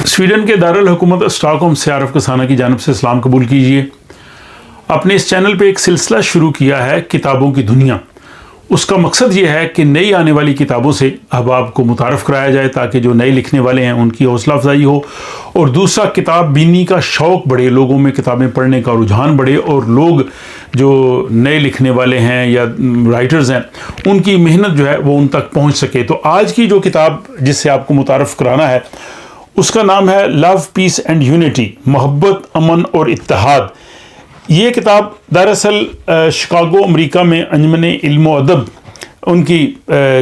Sweden के दारुल-हुकूमत Stockholm से आरफ कसाना की जानिब से सलाम कबूल कीजिए। अपने इस चैनल पे एक सिलसिला शुरू किया है किताबों की दुनिया। उसका मकसद ये है कि नई आने वाली किताबों से अहबाब को मुतारफ़ कराया जाए ताकि जो नए लिखने वाले हैं उनकी हौसला अफजाई हो, और दूसरा किताब बीनी का शौक़ बढ़े, लोगों में किताबें पढ़ने का रुझान बढ़े, और लोग जो नए लिखने वाले हैं या राइटर्स हैं उनकी मेहनत जो है वो उन तक पहुँच सके। तो आज की जो किताब जिससे आपको मुतारफ़ कराना है उसका नाम है लव, पीस एंड यूनिटी, मोहब्बत, अमन और इत्तेहाद। ये किताब दरअसल शिकागो अमेरिका में अंजमन इल्म व अदब उनकी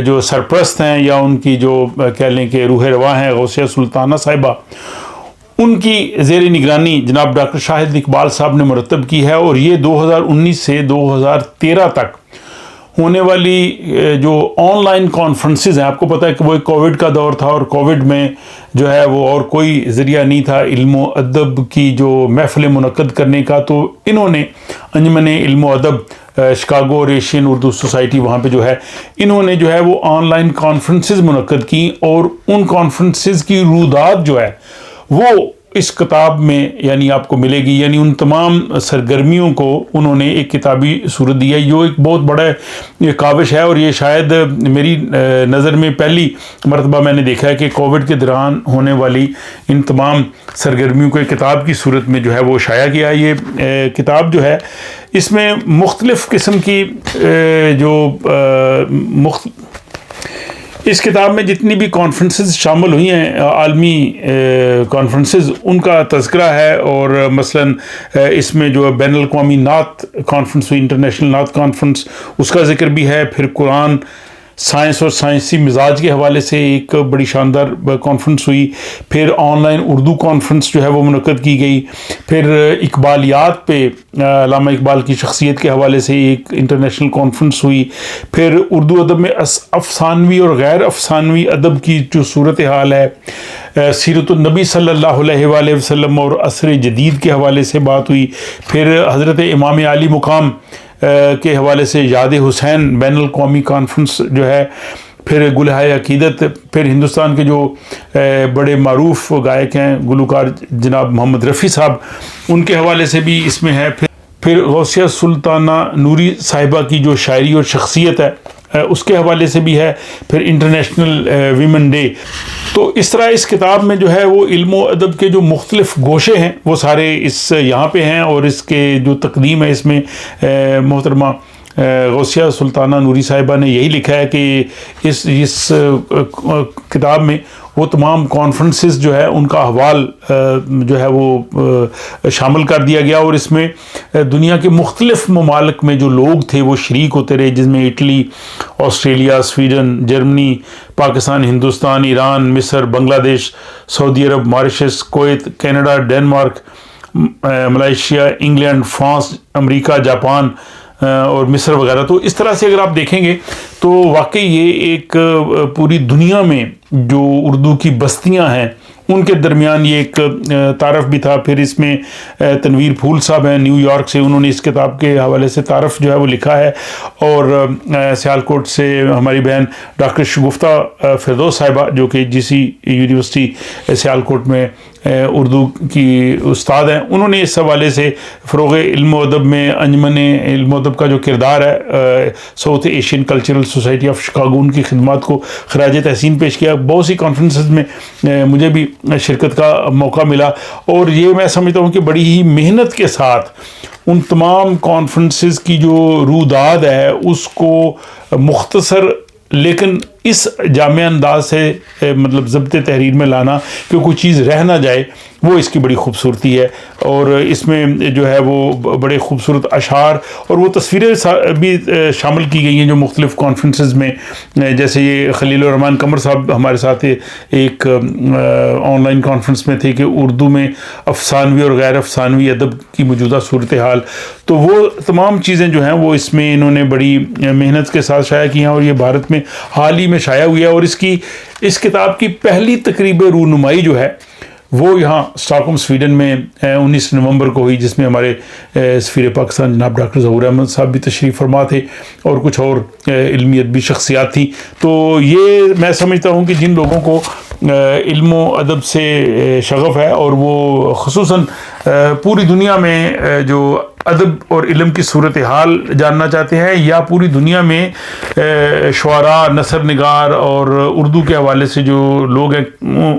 जो सरपरस्त हैं या उनकी जो कह लें कि रूह रवा हैं गौसिया सुल्ताना साहिबा, उनकी ज़ेर निगरानी जनाब डॉक्टर शाहिद इकबाल साहब ने मुरतब की है। और ये 2019 से 2013 तक होने वाली जो ऑनलाइन कॉन्फ्रेंसेस हैं, आपको पता है कि वो एक कोविड का दौर था और कोविड में जो है वो और कोई ज़रिया नहीं था इल्म अदब की जो महफ़िल मुनक़्क़द करने का, तो इन्होंने अंजमन इल्म अदब शिकागो और एशियन उर्दू सोसाइटी वहाँ पे जो है इन्होंने जो है वो ऑनलाइन कॉन्फ्रेंसेस मुनक़्क़द की, और उन कॉन्फ्रेंसेस की रूदात जो है वो इस किताब में यानी आपको मिलेगी। यानी उन तमाम सरगर्मियों को उन्होंने एक किताबी सूरत दी है। ये एक बहुत बड़ा ये काविश है, और ये शायद मेरी नज़र में पहली मरतबा मैंने देखा है कि कोविड के दौरान होने वाली इन तमाम सरगर्मियों को एक किताब की सूरत में जो है वो शाया किया है। ये किताब जो है इसमें मुख्तलिफ़ किस्म की इस किताब में जितनी भी कॉन्फ्रेंसेस शामिल हुई हैं आलमी कॉन्फ्रेंसेस, उनका तज़किरा है। और मसलन इसमें जो बैनुल अक़वामी नात कॉन्फ्रेंस हुई, इंटरनेशनल नात कॉन्फ्रेंस, उसका ज़िक्र भी है। फिर कुरान, साइंस और साइंसी मिजाज के हवाले से एक बड़ी शानदार कॉन्फ्रेंस हुई। फिर ऑनलाइन उर्दू कॉन्फ्रेंस जो है वो मुनक़्क़द की गई। फिर इकबालियात पे अल्लामा इकबाल की शख्सियत के हवाले से एक इंटरनेशनल कॉन्फ्रेंस हुई। फिर उर्दू अदब में अफ़सानवी और गैर अफ़सानवी अदब की जो सूरत हाल है, सीरतुन नबी सल्लल्लाहु अलैहि वसल्लम और असर जदीद के हवाले से बात हुई। फिर हज़रत इमाम अली मुकाम के हवाले से याद हुसैन बैनुल अक़वामी कॉन्फ्रेंस जो है। फिर गुलहाए अक़ीदत, फिर हिंदुस्तान के जो बड़े मारूफ़ गायक हैं गुलकार जनाब मोहम्मद रफ़ी साहब, उनके हवाले से भी इसमें है। फिर गौसिया सुल्ताना नूरी साहिबा की जो शायरी और शख्सियत है उसके हवाले से भी है। फिर इंटरनेशनल वीमेन डे। तो इस तरह इस किताब में जो है वो इल्म अदब के जो मुख्तलिफ़ गोशे हैं वो सारे इस यहाँ पे हैं। और इसके जो तकदीम है इसमें मोहतरमा गौसिया सुल्ताना नूरी साहिबा ने यही लिखा है कि इस किताब में वो तमाम कॉन्फ्रेंसेस जो है उनका अहवाल जो है वो शामिल कर दिया गया। और इसमें दुनिया के मुख्तलिफ़ ममालिक में जो लोग थे वो शरीक होते रहे, जिसमें Italy, Australia, Sweden, Germany, Pakistan, Hindustan, Iran, मिस्र, बांग्लादेश, सऊदी अरब, Mauritius, Kuwait, Canada, Denmark, Malaysia, England, France, America, Japan और मिस्र वगैरह। तो इस तरह से अगर आप देखेंगे तो वाकई ये एक पूरी दुनिया में जो उर्दू की बस्तियां हैं उनके दरमियान ये एक तारफ़ भी था। फिर इसमें तनवीर फूल साहब हैं न्यूयॉर्क से, उन्होंने इस किताब के हवाले से तारफ़ जो है वो लिखा है। और सियालकोट से हमारी बहन डॉक्टर शगुफ्ता फ़िरदौस साहिबा जो कि जीसी यूनिवर्सिटी सियालकोट में उर्दू की उस्ताद हैं, उन्होंने इस हवाले से फ़रोग़ इल्म अदब में अंजमन इल्म अदब का जो किरदार है south Asian cultural society of Chicago उनकी खिदमत को ख़राज तहसीन पेश किया। बहुत सी कॉन्फ्रेंसेस में मुझे भी शिरकत का मौका मिला, और ये मैं समझता हूँ कि बड़ी ही मेहनत के साथ उन तमाम कॉन्फ्रेंसेस की जो रूदाद है उसको मुख्तसर लेकिन इस जामे अंदाज से मतलब ज़ब्त तहरीर में लाना कि कोई चीज़ रह ना जाए, वो इसकी बड़ी खूबसूरती है। और इसमें जो है वो बड़े खूबसूरत अशार और वो तस्वीरें भी शामिल की गई हैं जो मुख्तलिफ़ कॉन्फ्रेंसेस में, जैसे ये खलील रहमान कमर साहब हमारे साथ एक ऑनलाइन कॉन्फ्रेंस में थे कि उर्दू में अफ़सानवी और गैर अफ़सानवी अदब की मौजूदा सूरत हाल। तो वो तमाम चीज़ें जो हैं वो इसमें इन्होंने बड़ी मेहनत के साथ शाया की हैं, और ये भारत में हाल ही में शाया हुई है। और इस किताब की पहली तकरीब रूनुमाई जो है वो यहाँ स्टॉकहोम स्वीडन में 19 नवंबर को हुई, जिसमें हमारे सफ़ीर पाकिस्तान जनाब डॉक्टर ज़हूर अहमद साहब भी तशरीफ़ फरमा थे और कुछ और इल्मी अदबी शख्सियात थी। तो ये मैं समझता हूँ कि जिन लोगों को علم و ادب سے شغف ہے، اور وہ خصوصاً پوری دنیا میں جو ادب اور علم کی صورتحال جاننا چاہتے ہیں، یا پوری دنیا میں شعراء، نثر نگار اور اردو کے حوالے سے جو لوگ ہیں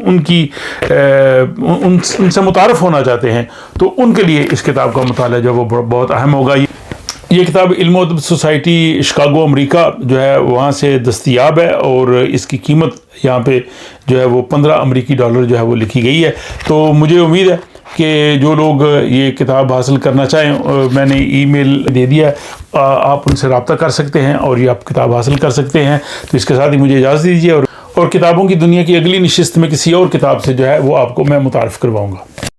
ان سے متعارف ہونا چاہتے ہیں، تو ان کے لیے اس کتاب کا مطالعہ جو وہ بہت اہم ہوگا۔ یہ کتاب علم و ادب سوسائٹی شکاگو امریکہ جو ہے وہاں سے دستیاب ہے، اور اس کی قیمت یہاں پہ جو ہے وہ $15 امریکی جو ہے وہ لکھی گئی ہے۔ تو مجھے امید ہے کہ جو لوگ یہ کتاب حاصل کرنا چاہیں، میں نے ای میل دے دیا ہے، آپ ان سے رابطہ کر سکتے ہیں اور یہ آپ کتاب حاصل کر سکتے ہیں۔ تو اس کے ساتھ ہی مجھے اجازت دیجیے، اور کتابوں کی دنیا کی اگلی نشست میں کسی اور کتاب سے جو ہے وہ آپ کو میں متعارف کرواؤں گا۔